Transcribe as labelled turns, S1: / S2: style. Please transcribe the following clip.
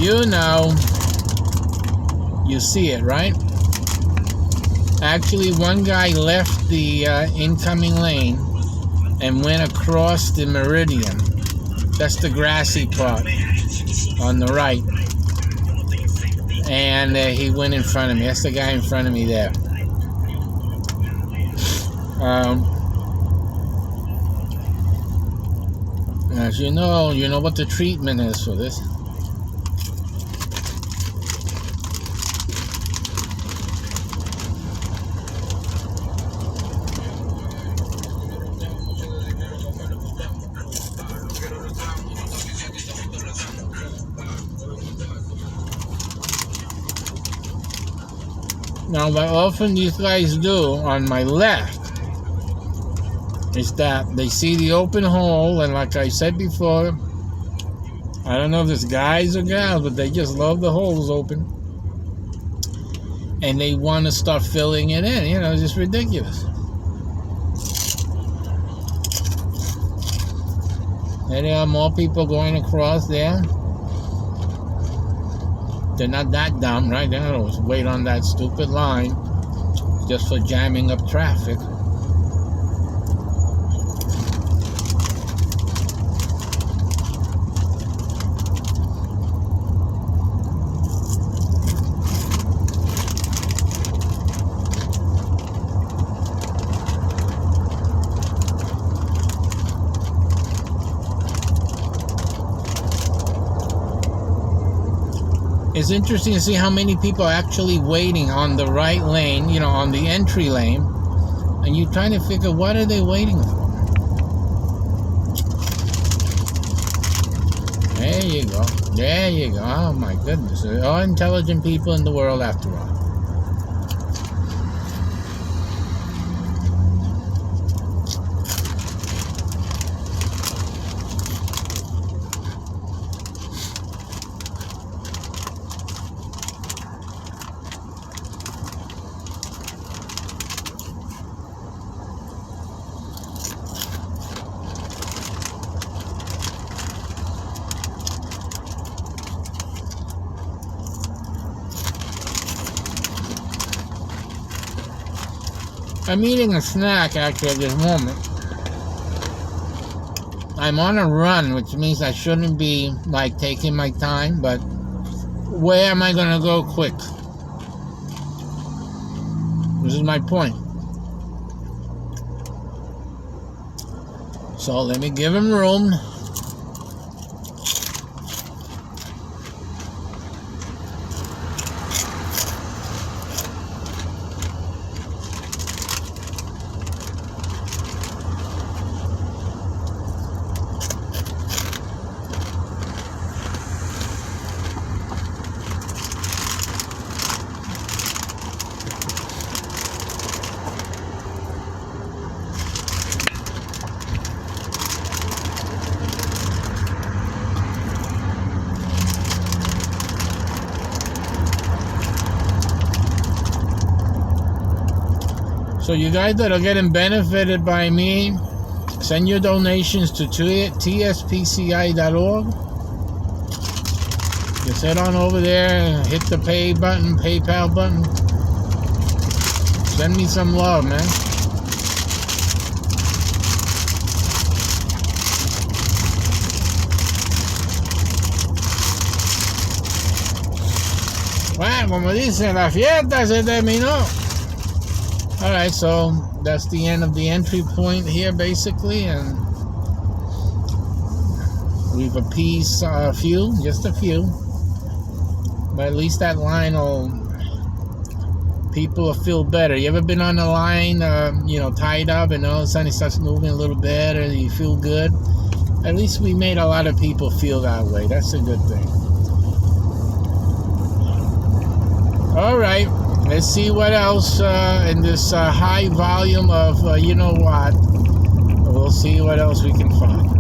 S1: You know, you see it, right? Actually, one guy left the incoming lane and went across the meridian. That's the grassy part on the right. And he went in front of me. That's the guy in front of me there. As you know what the treatment is for this. Now, what often these guys do on my left is that they see the open hole, and like I said before, I don't know if it's guys or gals, but they just love the holes open. And they want to start filling it in. You know, it's just ridiculous. And there are more people going across there. They're not that dumb, right? They don't always wait on that stupid line just for jamming up traffic. It's interesting to see how many people are actually waiting on the right lane, you know, on the entry lane, and you're trying to figure, what are they waiting for? There you go. There you go. Oh my goodness. They're all intelligent people in the world after all. I'm eating a snack actually at this moment. I'm on a run, which means I shouldn't be like taking my time, but where am I gonna go quick? This is my point. So let me give him room. So you guys that are getting benefited by me, send your donations to tspci.org. Just head on over there, hit the pay button, PayPal button. Send me some love, man. Bueno, como dicen, la fiesta se terminó. Alright, so that's the end of the entry point here, basically, and we've appeased a few, just a few, but at least that line will, people will feel better. You ever been on a line, you know, tied up, and all of a sudden it starts moving a little better, and you feel good? At least we made a lot of people feel that way. That's a good thing. Alright. Let's see what else in this high volume of you know what. We'll see what else we can find.